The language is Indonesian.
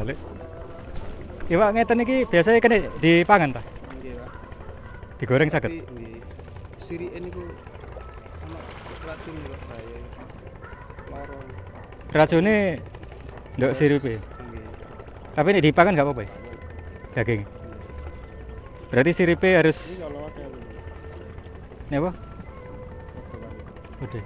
balik. Iwak ngeten iki biasanya kena dipangan ta? Nggih, Pak. Digoreng saged. Tapi nggih. Sirike niku ana racun kok bahaya. Loro. Racune ndok siripe. Nggih. Tapi nek dipangan nggak apa-apa ya? Daging. Berarti siripe harus Ini kalau ada ini apa? potongan. Udah.